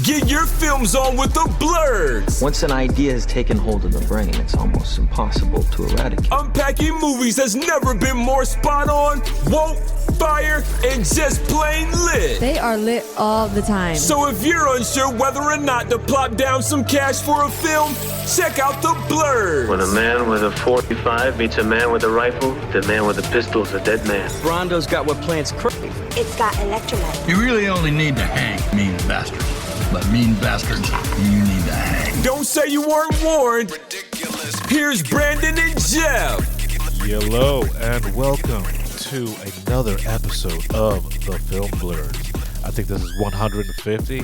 Get your films on with the Blurs. Once an idea has taken hold of the brain, it's almost impossible to eradicate. Unpacking movies has never been more spot on, woke, fire, and just plain lit. They are lit all the time. So if you're unsure whether or not to plop down some cash for a film, check out the Blurs. When a man with a 45 meets a man with a rifle, the man with a pistol is a dead man. Brondo's got what plants crave. It's got electrolyte. You really only need to hang mean bastards. But mean bastards, you need to hang. Don't say you weren't warned. Ridiculous. Here's Brandon and Jeff. Hello and welcome to another episode of The Film Blurs. I think this is 150.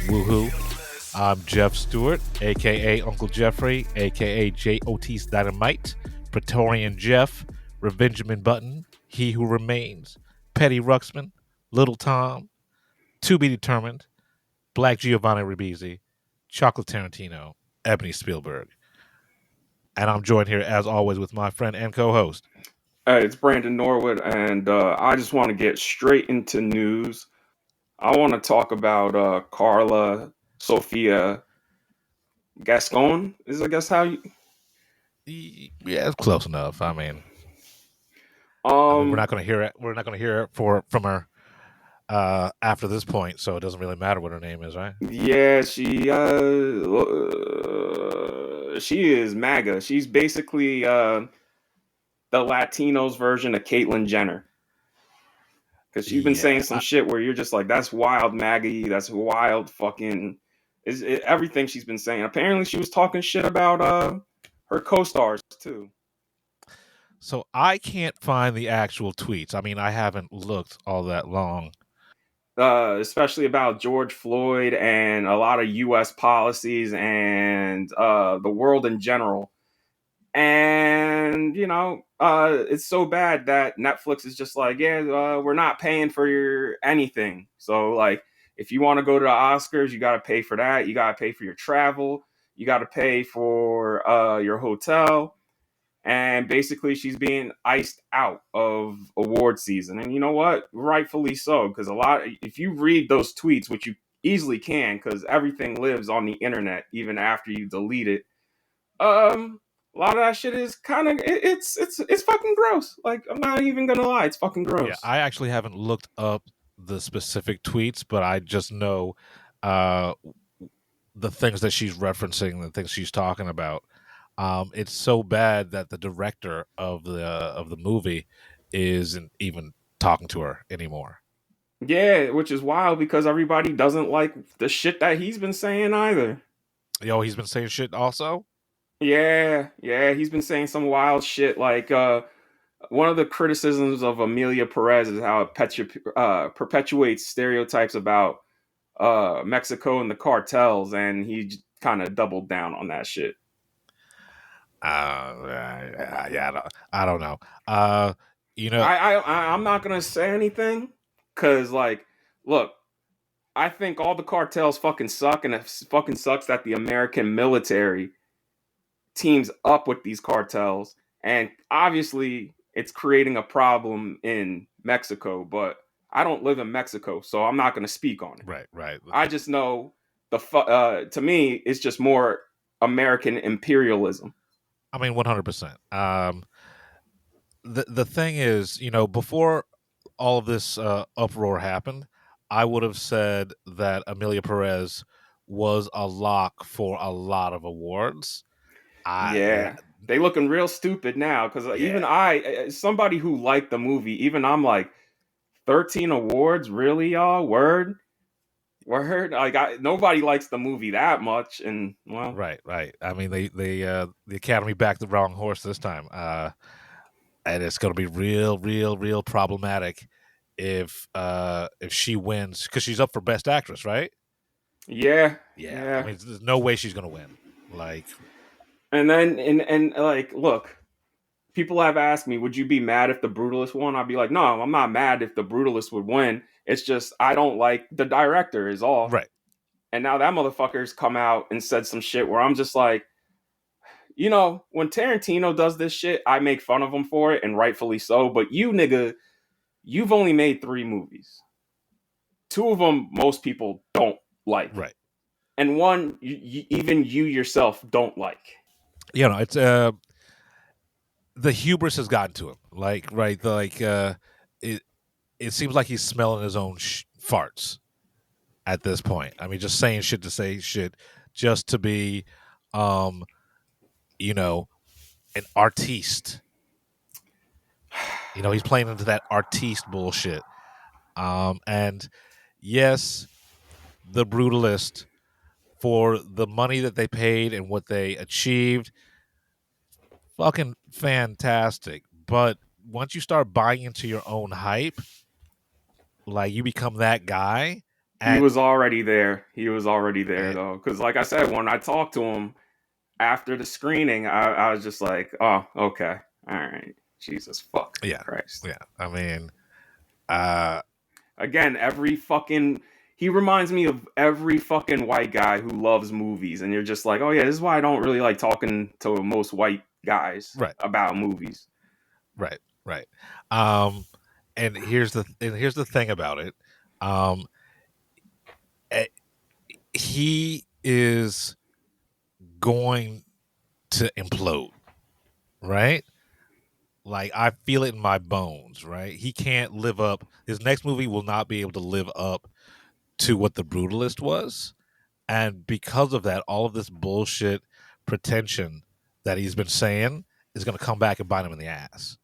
Woohoo. I'm Jeff Stewart, a.k.a. Uncle Jeffrey, a.k.a. J.O.T's Dynamite, Praetorian Jeff, Revengeman Button, He Who Remains, Petty Ruxman, Little Tom, To Be Determined, Black Giovanni Ribisi, Chocolate Tarantino, Ebony Spielberg. And I'm joined here, as always, with my friend and co-host. It's Brandon Norwood, and I just want to get straight into news. I want to talk about Carla Sofia Gascon. Is I guess how you? Yeah, it's close enough. I mean, we're not going to hear it. We're not going to hear it from her after this point, so it doesn't really matter what her name is, right? Yeah, she is MAGA. She's basically the Latinos version of Caitlyn Jenner. Because she's been saying some shit where you're just like, that's wild, Maggie. That's wild fucking... everything she's been saying. Apparently she was talking shit about her co-stars, too. So I can't find the actual tweets. I mean, I haven't looked all that long. Especially about George Floyd and a lot of U.S. policies and the world in general. And, you know, it's so bad that Netflix is just like, we're not paying for your anything. So, like, if you want to go to the Oscars, you got to pay for that. You got to pay for your travel. You got to pay for your hotel. And basically, she's being iced out of award season. And you know what? Rightfully so. Because if you read those tweets, which you easily can, because everything lives on the internet, even after you delete it. A lot of that shit is kind of, it's fucking gross. Like, I'm not even going to lie. It's fucking gross. Yeah, I actually haven't looked up the specific tweets, but I just know the things that she's referencing, the things she's talking about. It's so bad that the director of the movie isn't even talking to her anymore. Yeah, which is wild because everybody doesn't like the shit that he's been saying either. Yo, he's been saying shit also? Yeah, he's been saying some wild shit. Like, one of the criticisms of EMILIA PEREZ is how it perpetuates stereotypes about Mexico and the cartels, and he kind of doubled down on that shit. I don't know. I'm not gonna say anything because, like, look, I think all the cartels fucking suck, and it fucking sucks that the American military teams up with these cartels, and obviously it's creating a problem in Mexico. But I don't live in Mexico, so I'm not gonna speak on it. Right. I just know to me, it's just more American imperialism. I mean, 100%. The thing is, you know, before all of this uproar happened, I would have said that EMILIA PEREZ was a lock for a lot of awards. They looking real stupid now because even I, somebody who liked the movie, even I'm like, 13 awards, really, y'all? Word. Like, nobody likes the movie that much, and well, right. I mean, the Academy backed the wrong horse this time, and it's going to be real problematic if she wins, because she's up for Best Actress, right? Yeah. I mean, there's no way she's going to win. Like, and then and like, look, people have asked me, would you be mad if The Brutalist won? I'd be like, no, I'm not mad if The Brutalist would win. It's just I don't like the director is all. Right. And now that motherfucker's come out and said some shit where I'm just like, you know, when Tarantino does this shit, I make fun of him for it, and rightfully so. But you, nigga, you've only made 3 movies. 2 of them most people don't like. Right. and one even you yourself don't like. You know, it's the hubris has gotten to him. Like, right, it seems like he's smelling his own farts at this point. I mean, just saying shit to say shit, just to be, you know, an artiste. You know, he's playing into that artiste bullshit. And yes, the Brutalist, for the money that they paid and what they achieved, fucking fantastic. But once you start buying into your own hype, like you become that guy. He was already there. Though, because like I said, when I talked to him after the screening, I was just like, oh, okay, all right, Jesus fuck, Christ. Yeah, I mean, again, he reminds me of every fucking white guy who loves movies, and you're just like, oh yeah, this is why I don't really like talking to most white guys about movies. Right. And here's the thing about it. He is going to implode, right? Like, I feel it in my bones, right? He can't live up. His next movie will not be able to live up to what The Brutalist was. And because of that, all of this bullshit pretension that he's been saying is going to come back and bite him in the ass.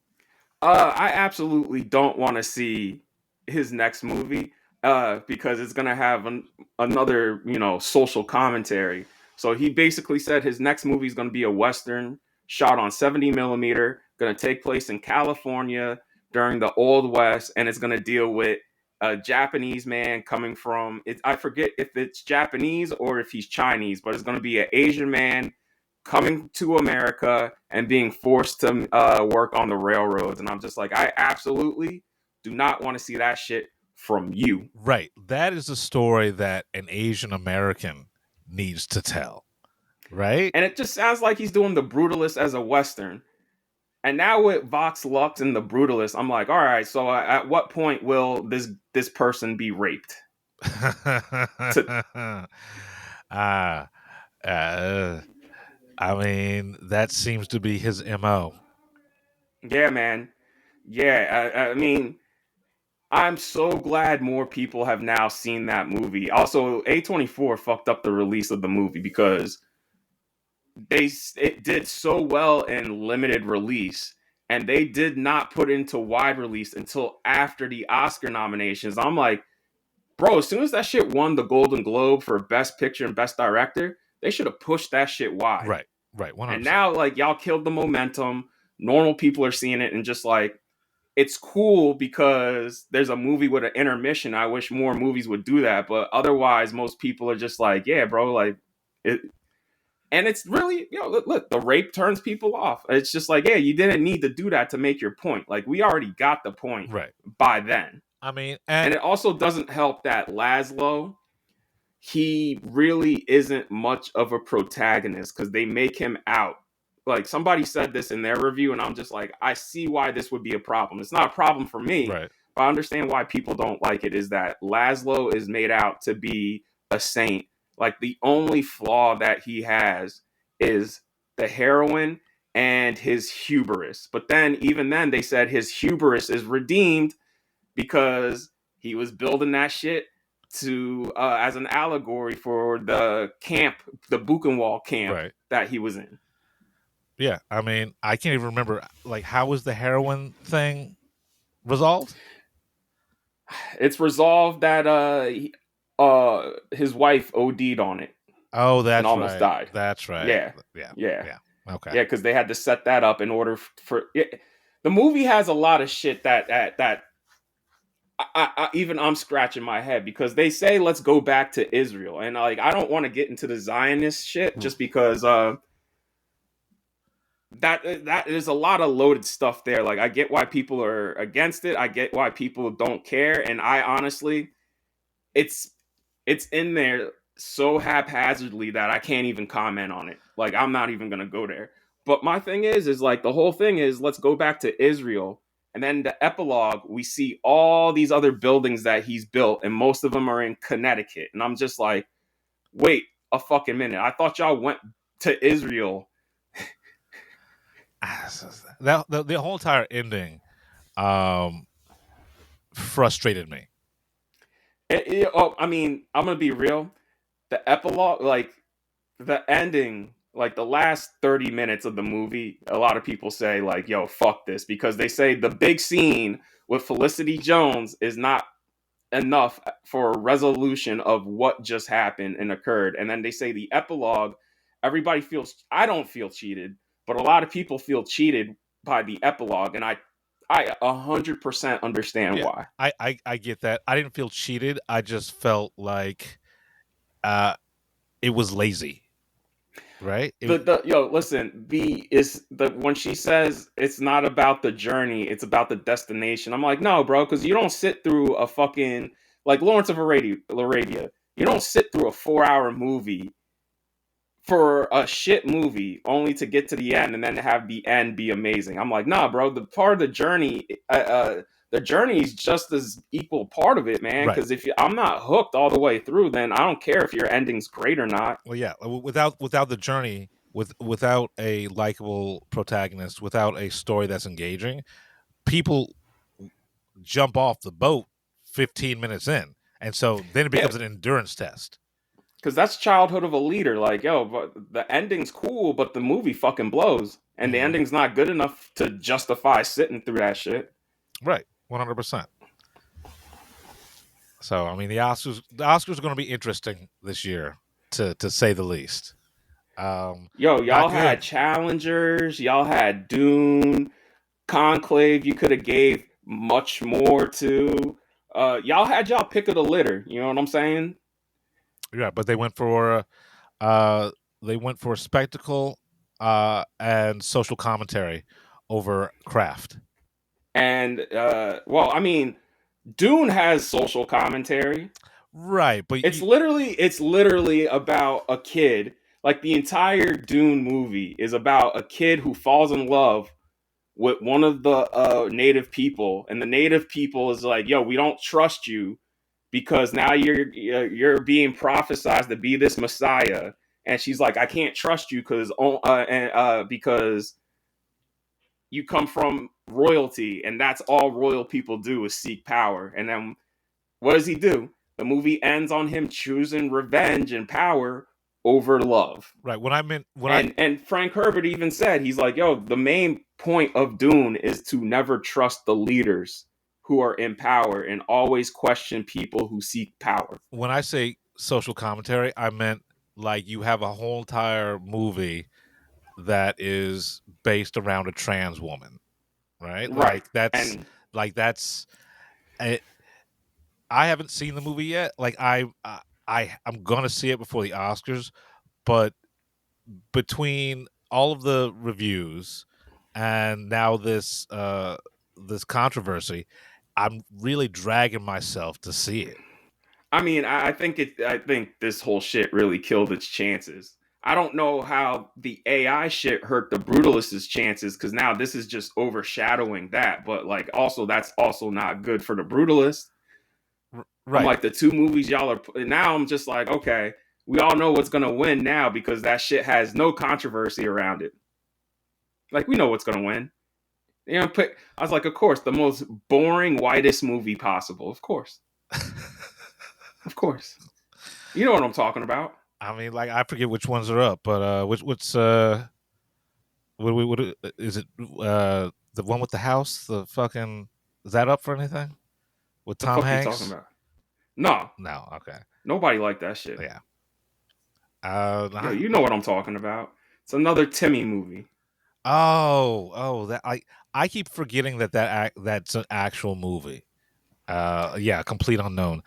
I absolutely don't want to see his next movie because it's going to have another, social commentary. So he basically said his next movie is going to be a Western shot on 70 millimeter, going to take place in California during the Old West, and it's going to deal with a Japanese man coming from, I forget if it's Japanese or if he's Chinese, but it's going to be an Asian man coming to America and being forced to work on the railroads. And I'm just like, I absolutely do not want to see that shit from you. Right. That is a story that an Asian American needs to tell. Right. And it just sounds like he's doing The Brutalist as a Western. And now with Vox Lux and The Brutalist, I'm like, all right, so at what point will this person be raped? I mean, that seems to be his MO. Yeah, man. Yeah, I mean, I'm so glad more people have now seen that movie. Also, A24 fucked up the release of the movie because it did so well in limited release, and they did not put into wide release until after the Oscar nominations. I'm like, bro, as soon as that shit won the Golden Globe for Best Picture and Best Director, they should have pushed that shit wide. Right. 100%. And now, like, y'all killed the momentum. Normal people are seeing it and just like, it's cool because there's a movie with an intermission. I wish more movies would do that, but otherwise, most people are just like, yeah, bro, like it. And it's really, look, the rape turns people off. It's just like, yeah, you didn't need to do that to make your point. Like, we already got the point by then. I mean, and it also doesn't help that Laszlo, he really isn't much of a protagonist because they make him out. Like, somebody said this in their review, and I'm just like, I see why this would be a problem. It's not a problem for me, but I understand why people don't like it, is that Laszlo is made out to be a saint. Like, the only flaw that he has is the heroin and his hubris. But then, even then, they said his hubris is redeemed because he was building that shit to as an allegory for the camp, the Buchenwald camp that he was in. Yeah, I mean, I can't even remember, like, how was the heroin thing resolved? It's resolved that his wife OD'd on it. Oh, that's and almost died. That's right. Yeah. Okay. Yeah, because they had to set that up in order for it. The movie has a lot of shit that I even I'm scratching my head because they say let's go back to Israel, and like I don't want to get into the Zionist shit just because that is a lot of loaded stuff there. Like, I get why people are against it. I get why people don't care. And I honestly, it's in there so haphazardly that I can't even comment on it. Like, I'm not even going to go there. But my thing is like, the whole thing is, let's go back to Israel. And then the epilogue, we see all these other buildings that he's built, and most of them are in Connecticut. And I'm just like, wait, a fucking minute. I thought y'all went to Israel. The whole entire ending frustrated me. I mean, I'm gonna be real. The epilogue, like the ending, like the last 30 minutes of the movie, a lot of people say like, "Yo, fuck this," because they say the big scene with Felicity Jones is not enough for a resolution of what just happened and occurred. And then they say the epilogue, everybody feels, I don't feel cheated, but a lot of people feel cheated by the epilogue, and I 100% understand why. I get that. I didn't feel cheated. I just felt like it was lazy. Right? Listen, when she says it's not about the journey, it's about the destination. I'm like, no, bro, because you don't sit through a fucking, like, Lawrence of Arabia. You don't sit through a 4-hour movie for a shit movie only to get to the end and then have the end be amazing. I'm like, nah, bro, the part of the journey, the journey is just as equal part of it, man. Because if I'm not hooked all the way through, then I don't care if your ending's great or not. Well, yeah, without the journey, without a likable protagonist, without a story that's engaging, people jump off the boat 15 minutes in, and so then it becomes an endurance test. Because that's childhood of a leader. Like, yo, but the ending's cool, but the movie fucking blows, and the ending's not good enough to justify sitting through that shit. Right, 100%. So, I mean, the Oscars are going to be interesting this year, to say the least. Y'all had challengers, y'all had Dune, Conclave. You could have gave much more to. Y'all had y'all pick of the litter. You know what I'm saying? Yeah, but they went for spectacle and social commentary over craft. And well, I mean, Dune has social commentary, right? But it's literally about a kid. Like, the entire Dune movie is about a kid who falls in love with one of the native people, and the native people is like, "Yo, we don't trust you because now you're being prophesized to be this messiah." And she's like, "I can't trust you because you come from royalty, and that's all royal people do is seek power." And then what does he do? The movie ends on him choosing revenge and power over love. Right. And Frank Herbert even said, he's like, yo, the main point of Dune is to never trust the leaders who are in power and always question people who seek power. When I say social commentary, I meant like you have a whole entire movie that is based around a trans woman, right? Right. Like that's I haven't seen the movie yet. Like I'm gonna see it before the Oscars, but between all of the reviews and now this controversy, I'm really dragging myself to see it. I mean, I think this whole shit really killed its chances. I don't know how the AI shit hurt the Brutalist's chances, because now this is just overshadowing that. But like, also that's also not good for the Brutalist. Right. I'm like, the two movies y'all are now. I'm just like, okay, we all know what's gonna win now because that shit has no controversy around it. Like, we know what's gonna win. You know, I was like, of course, the most boring, whitest movie possible. Of course. Of course. You know what I'm talking about. I mean, like, I forget which ones are up, but what is it? The one with the house, the fucking, is that up for anything? With Tom Hanks? What the fuck you talking about? No, okay. Nobody liked that shit. Yeah. You know what I'm talking about. It's another Timmy movie. That I keep forgetting that's an actual movie. Yeah, Complete Unknown.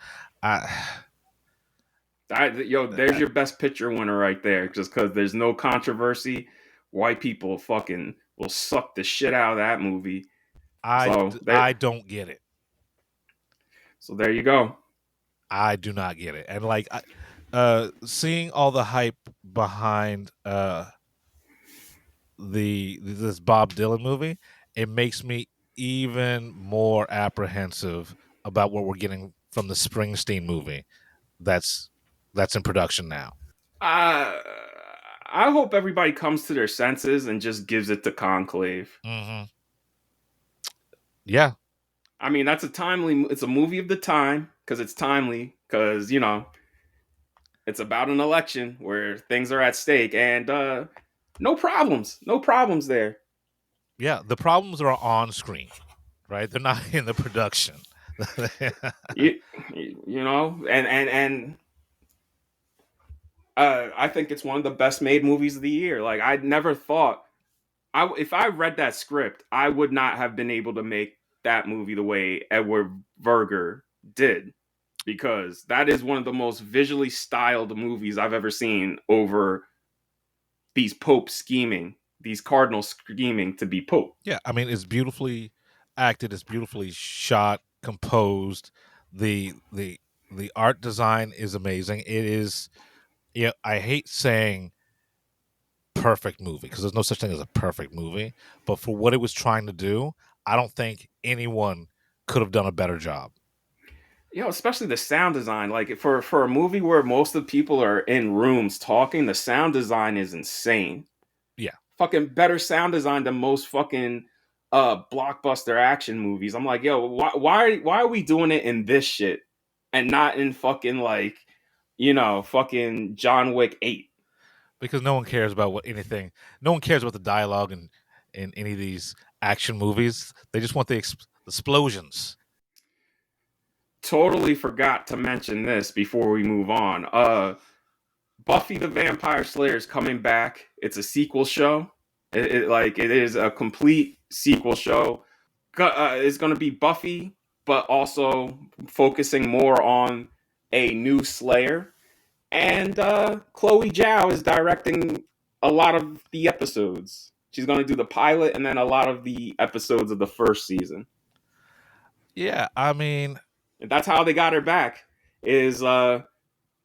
There's your best picture winner right there. Just because there's no controversy, white people fucking will suck the shit out of that movie. I don't get it. So there you go. I do not get it, and like, seeing all the hype behind this Bob Dylan movie, it makes me even more apprehensive about what we're getting from the Springsteen movie that's in production now. Uh, I hope everybody comes to their senses and just gives it to Conclave. Mm-hmm. Yeah. I mean, it's a movie of the time because it's timely because, it's about an election where things are at stake and no problems there. Yeah. The problems are on screen, right? They're not in the production. And I think it's one of the best made movies of the year. Like, I never thought if I read that script, I would not have been able to make that movie the way Edward Berger did, because that is one of the most visually styled movies I've ever seen over these popes scheming, these cardinals scheming to be pope. Yeah, I mean, it's beautifully acted, it's beautifully shot, composed. The art design is amazing. It is, yeah, I hate saying perfect movie because there's no such thing as a perfect movie, but for what it was trying to do, I don't think anyone could have done a better job. Especially the sound design. Like, for a movie where most of the people are in rooms talking, the sound design is insane. Yeah. Fucking better sound design than most fucking blockbuster action movies. I'm like, yo, why are we doing it in this shit and not in fucking like, fucking John Wick 8? Because no one cares about no one cares about the dialogue in any of these action movies. They just want the explosions. Totally forgot to mention this before we move on. Buffy the Vampire Slayer is coming back. It's a sequel show. It is a complete sequel show. It's going to be Buffy, but also focusing more on a new Slayer. And Chloe Zhao is directing a lot of the episodes. She's going to do the pilot and then a lot of the episodes of the first season. Yeah, I mean, that's how they got her back. Is Chloe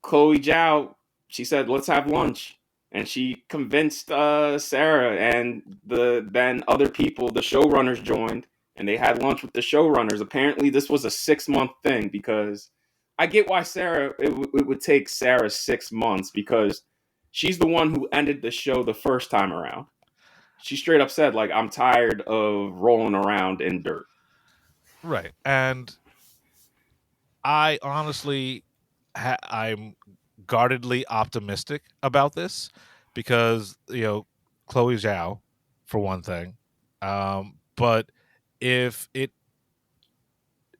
Zhao? She said, "Let's have lunch," and she convinced Sarah and then other people. The showrunners joined, and they had lunch with the showrunners. Apparently, this was a 6-month thing because I get why it would take Sarah 6 months because she's the one who ended the show the first time around. She straight up said, like, "I'm tired of rolling around in dirt." Right, and I honestly, I'm guardedly optimistic about this because Chloe Zhao, for one thing, but if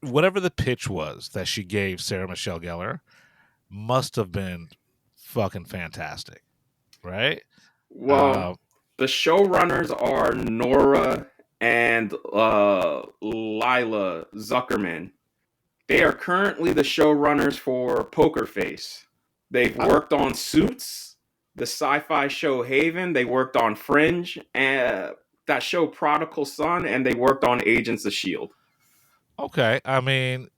whatever the pitch was that she gave Sarah Michelle Gellar must have been fucking fantastic, right? Well, the showrunners are Nora and Lila Zuckerman. They are currently the showrunners for Poker Face. They've worked on Suits, the sci-fi show Haven. They worked on Fringe, and that show Prodigal Son, and they worked on Agents of S.H.I.E.L.D. Okay, I mean,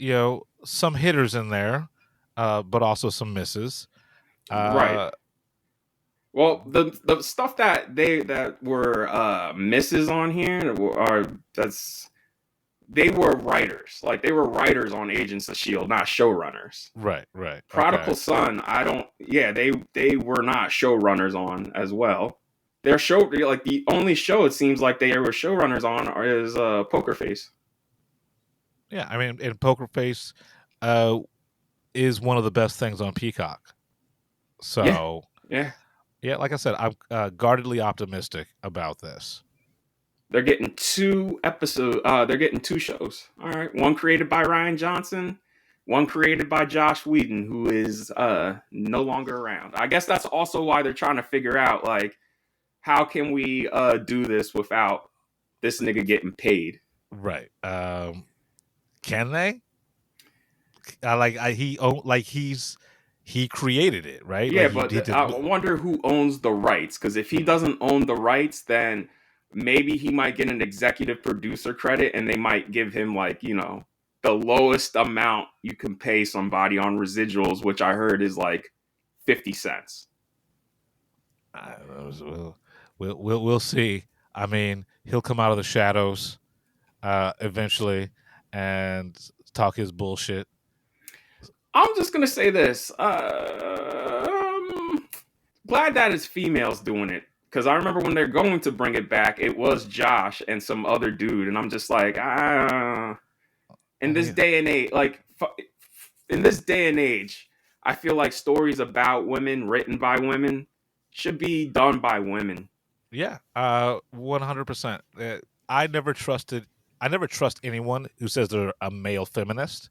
some hitters in there, but also some misses. Right. Well, the stuff that were misses on here they were writers. Like, they were writers on Agents of S.H.I.E.L.D., not showrunners. Right. Prodigal Son, they were not showrunners on as well. Their show, like, the only show it seems like they were showrunners on is Poker Face. Yeah, I mean, and Poker Face is one of the best things on Peacock. So, yeah, like I said, I'm guardedly optimistic about this. They're getting 2 episodes. They're getting 2 shows. All right, one created by Ryan Johnson, one created by Josh Whedon, who is no longer around. I guess that's also why they're trying to figure out, like, how can we do this without this nigga getting paid? Right. Can they? He created it, right? Yeah, like but I wonder who owns the rights. Because if he doesn't own the rights, then maybe he might get an executive producer credit, and they might give him, like, the lowest amount you can pay somebody on residuals, which I heard is like 50 cents. We'll see. I mean, he'll come out of the shadows eventually and talk his bullshit. I'm just gonna say this. glad that it's females doing it. Because I remember when they're going to bring it back, it was Josh and some other dude. And I'm just like, in this day and age, I feel like stories about women written by women should be done by women. Yeah, 100%. I never trust anyone who says they're a male feminist.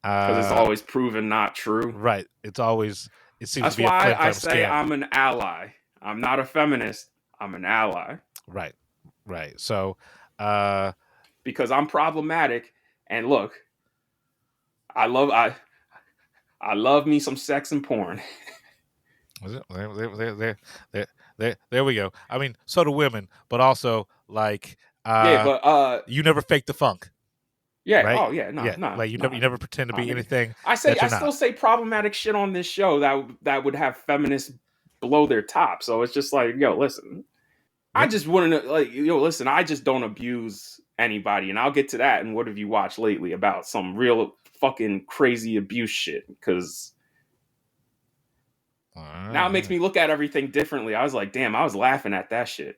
Because it's always proven not true. Right. It seems That's to be a why I scam. say I'm an ally. I'm not a feminist. I'm an ally. Right. So, because I'm problematic. And look, I love me some sex and porn. There we go. I mean, so do women, but also like, you never fake the funk. Yeah. Right? Oh yeah. No. Like you never pretend to be anything. I still say problematic shit on this show that would have feminists below their top. So it's just like, yo, listen. I just want to know, like, yo, listen. I just don't abuse anybody, and I'll get to that. And what have you watched lately about some real fucking crazy abuse shit? Because now it makes me look at everything differently. I was like, damn, I was laughing at that shit.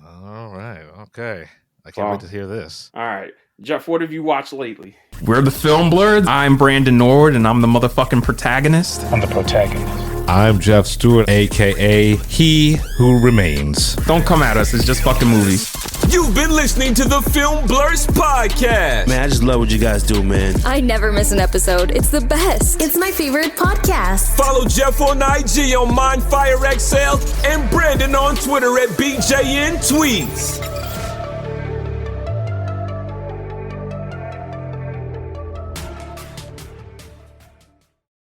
All right. Okay. I can't wait to hear this. All right. Jeff, what have you watched lately? We're the Film Blurs. I'm Brandon Nord, and I'm the motherfucking protagonist. I'm the protagonist. I'm Jeff Stewart, a.k.a. He Who Remains. Don't come at us. It's just fucking movies. You've been listening to the Film Blurs podcast. Man, I just love what you guys do, man. I never miss an episode. It's the best. It's my favorite podcast. Follow Jeff on IG on MindFireXL and Brandon on Twitter at BJN Tweets.